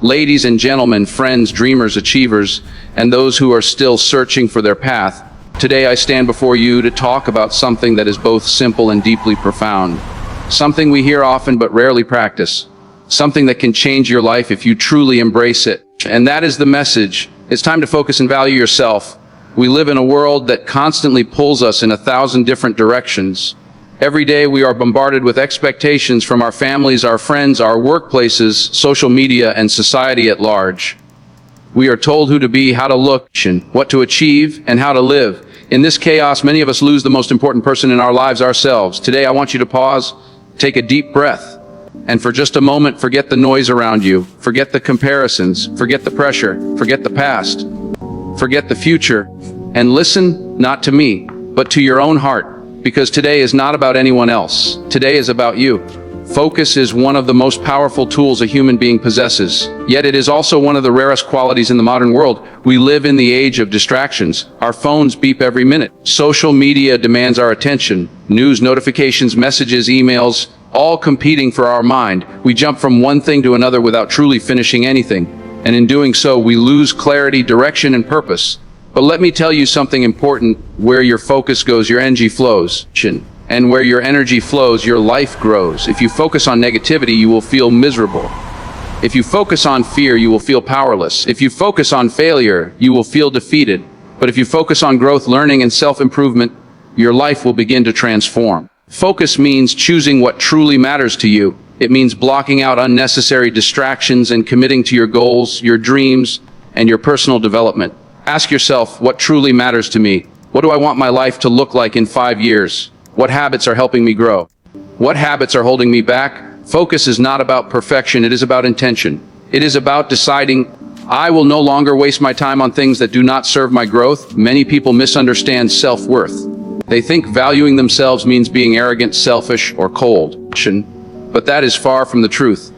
Ladies and gentlemen, friends, dreamers, achievers, and those who are still searching for their path, today I stand before you to talk about something that is both simple and deeply profound. Something we hear often but rarely practice. Something that can change your life if you truly embrace it. And that is the message. It's time to focus and value yourself. We live in a world that constantly pulls us in 1,000 different directions. Every day we are bombarded with expectations from our families, our friends, our workplaces, social media, and society at large. We are told who to be, how to look, what to achieve, and how to live. In this chaos, many of us lose the most important person in our lives, ourselves. Today, I want you to pause, take a deep breath, and for just a moment, forget the noise around you. Forget the comparisons, forget the pressure, forget the past, forget the future, and listen not to me, but to your own heart. Because today is not about anyone else. Today is about you. Focus is one of the most powerful tools a human being possesses. Yet it is also one of the rarest qualities in the modern world. We live in the age of distractions. Our phones beep every minute. Social media demands our attention. News, notifications, messages, emails, all competing for our mind. We jump from one thing to another without truly finishing anything. And in doing so, we lose clarity, direction, and purpose. But let me tell you something important. Where your focus goes, your energy flows. And where your energy flows, your life grows. If you focus on negativity, you will feel miserable. If you focus on fear, you will feel powerless. If you focus on failure, you will feel defeated. But if you focus on growth, learning, and self-improvement, your life will begin to transform. Focus means choosing what truly matters to you. It means blocking out unnecessary distractions and committing to your goals, your dreams, and your personal development. Ask yourself, what truly matters to me? What do I want my life to look like in 5 years? What habits are helping me grow? What habits are holding me back? Focus is not about perfection, it is about intention. It is about deciding, I will no longer waste my time on things that do not serve my growth. Many people misunderstand self-worth. They think valuing themselves means being arrogant, selfish, or cold. But that is far from the truth.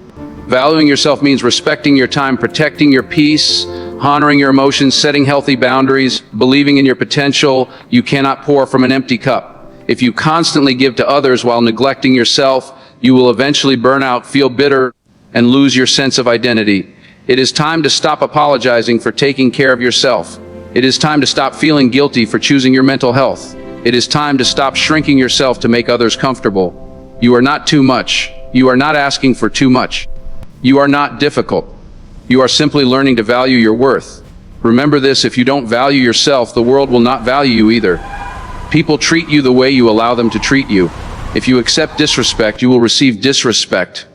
Valuing yourself means respecting your time, protecting your peace, honoring your emotions, setting healthy boundaries, believing in your potential. You cannot pour from an empty cup. If you constantly give to others while neglecting yourself, you will eventually burn out, feel bitter, and lose your sense of identity. It is time to stop apologizing for taking care of yourself. It is time to stop feeling guilty for choosing your mental health. It is time to stop shrinking yourself to make others comfortable. You are not too much. You are not asking for too much. You are not difficult. You are simply learning to value your worth. Remember this, if you don't value yourself, the world will not value you either. People treat you the way you allow them to treat you. If you accept disrespect, you will receive disrespect.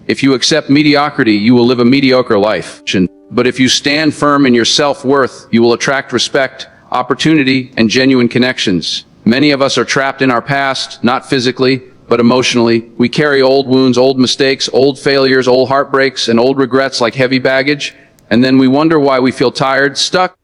If you accept mediocrity, you will live a mediocre life. But if you stand firm in your self-worth, you will attract respect, opportunity, and genuine connections. Many of us are trapped in our past, not physically, but emotionally. We carry old wounds, old mistakes, old failures, old heartbreaks, and old regrets like heavy baggage. And then we wonder why we feel tired, stuck,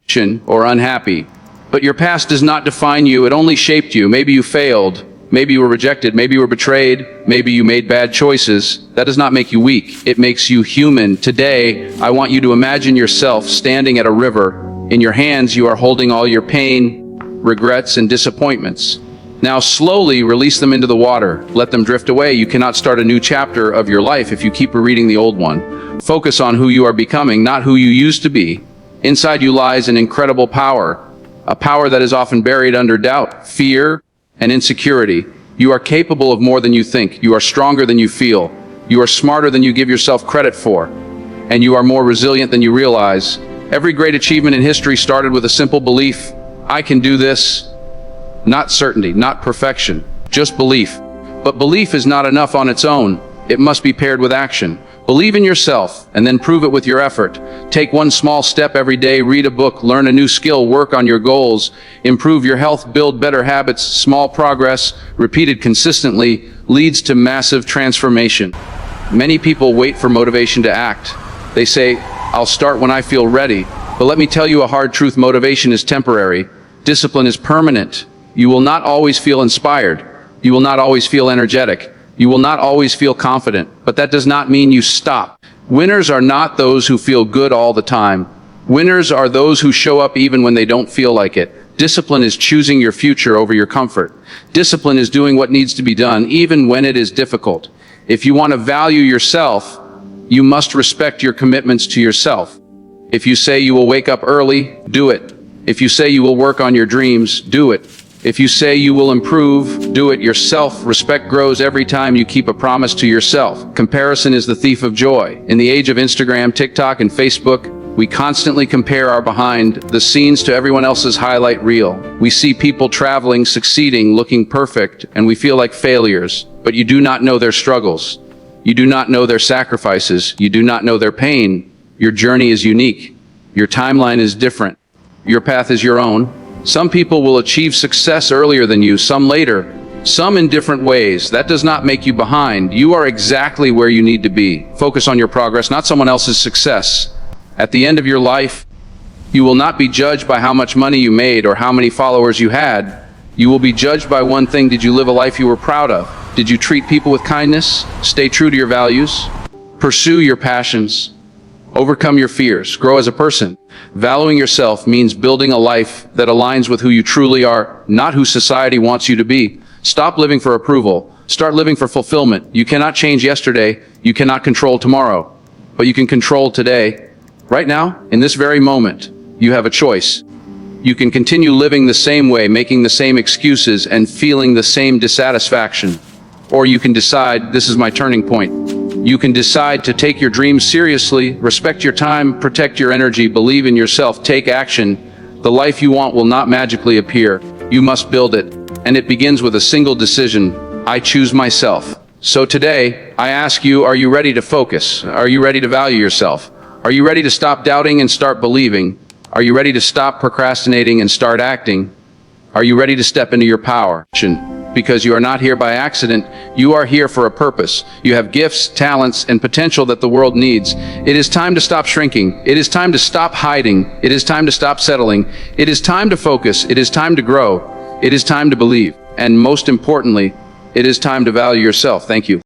or unhappy. But your past does not define you, it only shaped you. Maybe you failed, maybe you were rejected, maybe you were betrayed, maybe you made bad choices. That does not make you weak, it makes you human. Today, I want you to imagine yourself standing at a river. In your hands, you are holding all your pain, regrets, and disappointments. Now slowly release them into the water. Let them drift away. You cannot start a new chapter of your life if you keep rereading the old one. Focus on who you are becoming, not who you used to be. Inside you lies an incredible power, a power that is often buried under doubt, fear, and insecurity. You are capable of more than you think. You are stronger than you feel. You are smarter than you give yourself credit for. And you are more resilient than you realize. Every great achievement in history started with a simple belief. I can do this. Not certainty, not perfection, just belief. But belief is not enough on its own. It must be paired with action. Believe in yourself and then prove it with your effort. Take one small step every day, read a book, learn a new skill, work on your goals, improve your health, build better habits. Small progress, repeated consistently, leads to massive transformation. Many people wait for motivation to act. They say, I'll start when I feel ready. But let me tell you a hard truth, motivation is temporary. Discipline is permanent. You will not always feel inspired. You will not always feel energetic. You will not always feel confident. But that does not mean you stop. Winners are not those who feel good all the time. Winners are those who show up even when they don't feel like it. Discipline is choosing your future over your comfort. Discipline is doing what needs to be done even when it is difficult. If you want to value yourself, You must respect your commitments to yourself. If you say you will wake up early, do it. If you say you will work on your dreams, do it. If you say you will improve, do it. Your self-respect grows every time you keep a promise to yourself. Comparison is the thief of joy. In the age of Instagram, TikTok, and Facebook, we constantly compare our behind the scenes to everyone else's highlight reel. We see people traveling, succeeding, looking perfect, and we feel like failures. But you do not know their struggles. You do not know their sacrifices. You do not know their pain. Your journey is unique. Your timeline is different. Your path is your own. Some people will achieve success earlier than you, some later, some in different ways. That does not make you behind. You are exactly where you need to be. Focus on your progress, not someone else's success. At the end of your life, you will not be judged by how much money you made or how many followers you had. You will be judged by one thing: did you live a life you were proud of? Did you treat people with kindness? Stay true to your values? Pursue your passions? Overcome your fears? Grow as a person? Valuing yourself means building a life that aligns with who you truly are, not who society wants you to be. Stop living for approval. Start living for fulfillment. You cannot change yesterday. You cannot control tomorrow. But you can control today. Right now, in this very moment, you have a choice. You can continue living the same way, making the same excuses, and feeling the same dissatisfaction. Or you can decide, this is my turning point. You can decide to take your dreams seriously, respect your time, protect your energy, believe in yourself, take action. The life you want will not magically appear. You must build it. And it begins with a single decision: I choose myself. So today, I ask you, are you ready to focus? Are you ready to value yourself? Are you ready to stop doubting and start believing? Are you ready to stop procrastinating and start acting? Are you ready to step into your power? Because you are not here by accident. You are here for a purpose. You have gifts, talents, and potential that the world needs. It is time to stop shrinking. It is time to stop hiding. It is time to stop settling. It is time to focus. It is time to grow. It is time to believe. And most importantly, it is time to value yourself. Thank you.